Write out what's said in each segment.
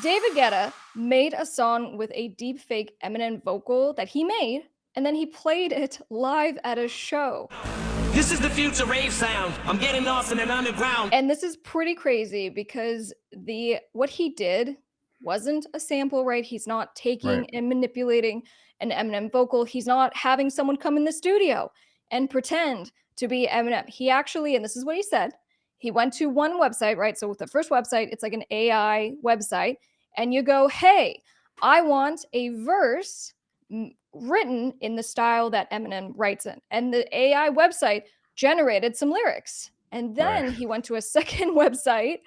David Guetta made a song with a deepfake Eminem vocal that he made, and then he played it live at a show. This is the future rave sound. I'm getting lost in an underground. And this is pretty crazy because the what he did wasn't a sample, right? He's not Right. taking and manipulating an Eminem vocal. He's not having someone come in the studio and pretend to be Eminem. He actually, and this is what he said, he went to one website, right? So with the first website, it's like an AI website, and you go, "Hey, I want a verse written in the style that Eminem writes in." And the AI website generated some lyrics. And Right. then he went to a second website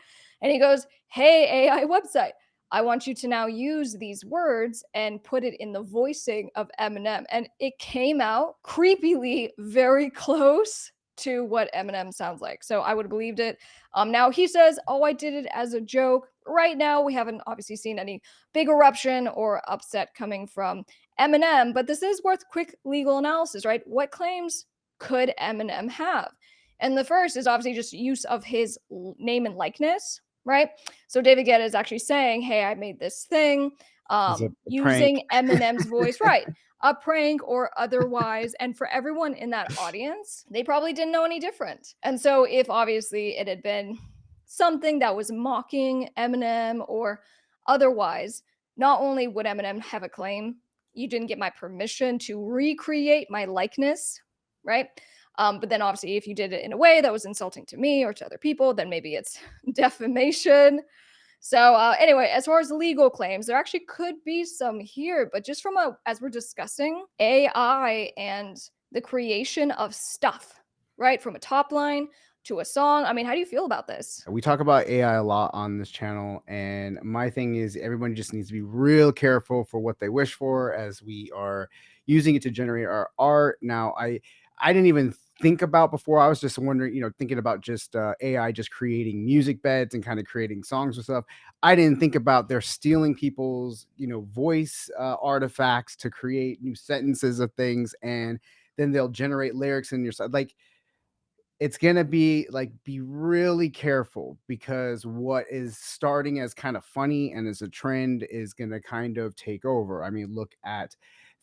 and he goes, "Hey, AI website, I want you to now use these words and put it in the voicing of Eminem." And it came out creepily very close to what Eminem sounds like. So I would have believed it. Now he says, "Oh, I did it as a joke." Right now, we haven't obviously seen any big eruption or upset coming from Eminem, but this is worth quick legal analysis, right? What claims could Eminem have? And the first is obviously just use of his name and likeness, right? So David Guetta is actually saying, "Hey, I made this thing It's a prank. using Eminem's voice," right? A prank or otherwise. And for everyone in that audience, they probably didn't know any different. And so, if obviously it had been something that was mocking Eminem or otherwise, not only would Eminem have a claim, "You didn't get my permission to recreate my likeness," right? But then obviously, if you did it in a way that was insulting to me or to other people, then maybe it's defamation. So anyway, as far as legal claims, there actually could be some here, but just from as we're discussing AI and the creation of stuff, right? From a top line to a song. I mean, how do you feel about this? We talk about AI a lot on this channel, and my thing is everyone just needs to be real careful for what they wish for as we are using it to generate our art. Now, I didn't even think about before. I was just wondering, thinking about just AI just creating music beds and kind of creating songs and stuff. I didn't think about they're stealing people's, voice artifacts to create new sentences of things, and then they'll generate lyrics in your side. Like, it's gonna be like, be really careful because what is starting as kind of funny and as a trend is gonna kind of take over. I mean, look at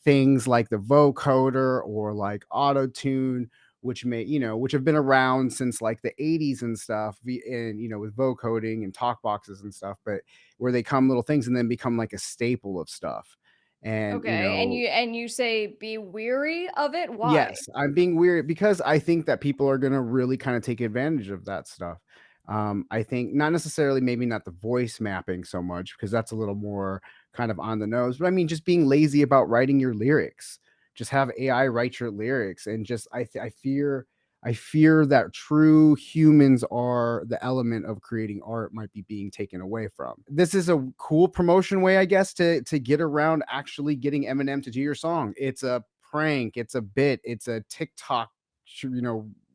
things like the vocoder or like auto tune, which have been around since like the 80s and stuff, and with vocoding and talk boxes and stuff, but where they come little things and then become like a staple of stuff. And Okay, and you say be weary of it. Why? yes, I'm being weird because I think that people are gonna really kinda take advantage of that stuff. I think not necessarily maybe not the voice mapping so much because that's a little more kind of on the nose, but I mean, just being lazy about writing your lyrics. Just have AI write your lyrics and just I fear that true humans are the element of creating art might be being taken away from. This is a cool promotion way, I guess, to get around actually getting Eminem to do your song. It's a prank, it's a bit, it's a TikTok,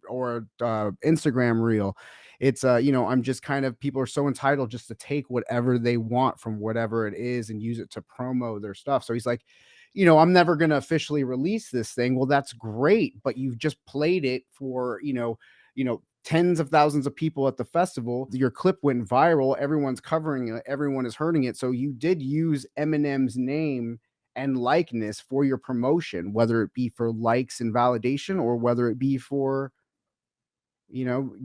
or Instagram reel. It's I'm just kind of people are so entitled just to take whatever they want from whatever it is and use it to promo their stuff. So he's like, I'm never going to officially release this thing. Well, that's great, but you've just played it for, tens of thousands of people at the festival. Your clip went viral. Everyone's covering it. Everyone is hearing it. So you did use Eminem's name and likeness for your promotion, whether it be for likes and validation or whether it be for,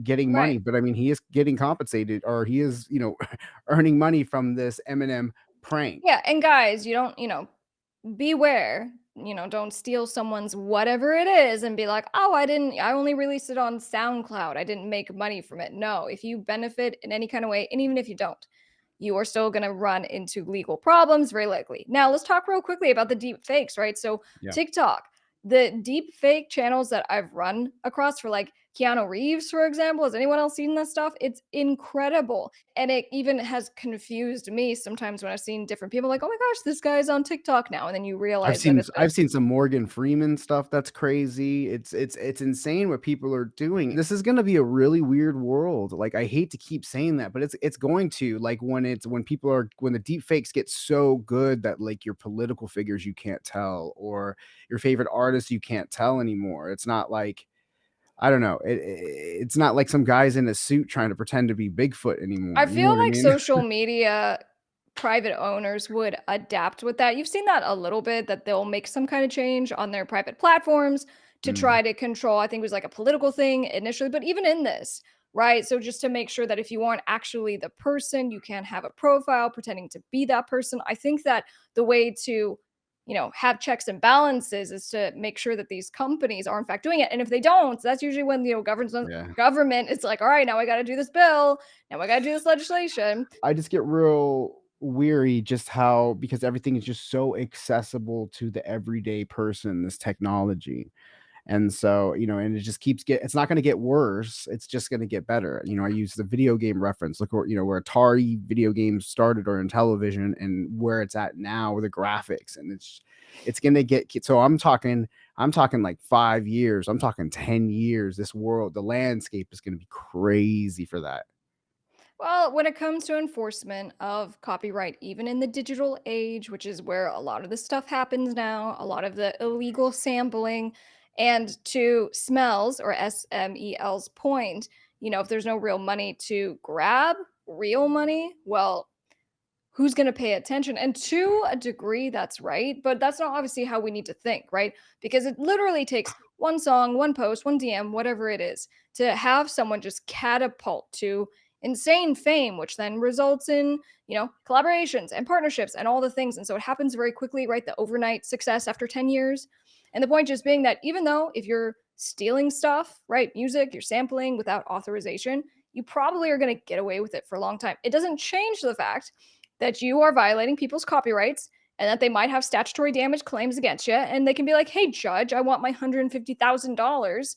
getting Right. money. But I mean, he is getting compensated or he is, earning money from this Eminem prank. Yeah, and guys, you don't, beware, don't steal someone's whatever it is and be like, "Oh, I only released it on SoundCloud. I didn't make money from it." No, if you benefit in any kind of way, and even if you don't, you are still going to run into legal problems very likely. Now, let's talk real quickly about the deep fakes, right? So, Yeah. TikTok, the deep fake channels that I've run across for like Keanu Reeves, for example. Has anyone else seen that stuff? It's incredible. And it even has confused me sometimes when I've seen different people like, "Oh my gosh, this guy's on TikTok now." And then you I've realize that seen it's a I've seen some Morgan Freeman stuff that's crazy. It's insane what people are doing. This is gonna be a really weird world. Like, I hate to keep saying that, but it's going to, like, when the deep fakes get so good that, like, your political figures you can't tell or your favorite artists you can't tell anymore. It's not like I don't know. It's not like some guys in a suit trying to pretend to be Bigfoot I anymore. You know feel what I like mean? social media private owners would adapt with that. You've seen that a little bit, that they'll make some kind of change on their private platforms to Mm, try to control. I think it was like a political thing initially, but even in this, right? So just to make sure that if you aren't actually the person, you can't have a profile pretending to be that person. I think that the way to, have checks and balances is to make sure that these companies are in fact doing it. And if they don't, that's usually when yeah. government is like, all right, now I got to do this bill, now I got to do this legislation. I just get real weary just how because everything is just so accessible to the everyday person, this technology. And so, and it just it's not going to get worse. It's just going to get better. I use the video game reference. Look where, where Atari video games started or in television and where it's at now with the graphics. And it's going to so I'm talking like 5 years. I'm talking 10 years. This world, the landscape is going to be crazy for that. Well, when it comes to enforcement of copyright, even in the digital age, which is where a lot of this stuff happens now, a lot of the illegal sampling, and to Smells or SMEL's point, if there's no real money to grab, real money, well, who's going to pay attention? And to a degree, that's right. But that's not obviously how we need to think, right? Because it literally takes one song, one post, one DM, whatever it is, to have someone just catapult to insane fame, which then results in, collaborations and partnerships and all the things. And so it happens very quickly, right? The overnight success after 10 years. And the point just being that even though if you're stealing stuff, right, music, you're sampling without authorization, you probably are going to get away with it for a long time. It doesn't change the fact that you are violating people's copyrights and that they might have statutory damage claims against you. And they can be like, hey, judge, I want my $150,000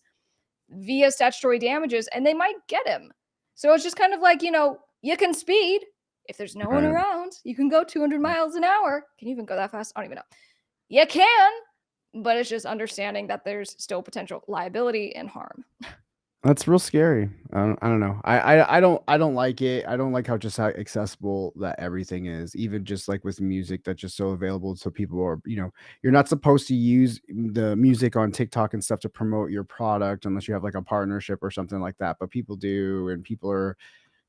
via statutory damages. And they might get him. So it's just kind of like, you can speed. If there's no one Right. around, you can go 200 miles an hour. Can you even go that fast? I don't even know. You can, but it's just understanding that there's still potential liability and harm. That's real scary. I don't know. I don't like it. I don't like how accessible that everything is. Even just like with music that's just so available. So people are, you're not supposed to use the music on TikTok and stuff to promote your product unless you have like a partnership or something like that. But people do, and people are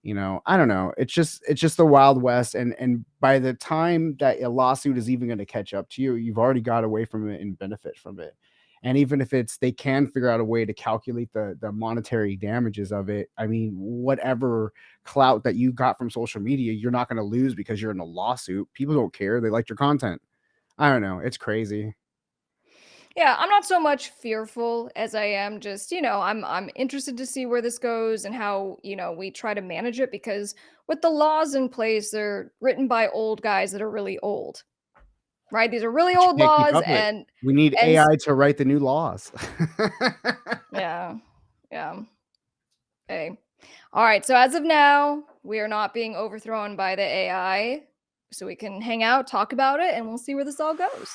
I don't know. It's just the Wild West, and by the time that a lawsuit is even going to catch up to you, you've already got away from it and benefit from it. And even if they can figure out a way to calculate the monetary damages of it, I mean, whatever clout that you got from social media, you're not going to lose because you're in a lawsuit. People don't care. They like your content. I don't know. It's crazy. Yeah, I'm not so much fearful as I am just, I'm interested to see where this goes and how, we try to manage it because with the laws in place, they're written by old guys that are really old, right? These are really But you old can't keep laws up with it. and We need and s- AI to write the new laws. yeah. Yeah. Hey. All right, so as of now, we are not being overthrown by the AI. So we can hang out, talk about it, and we'll see where this all goes.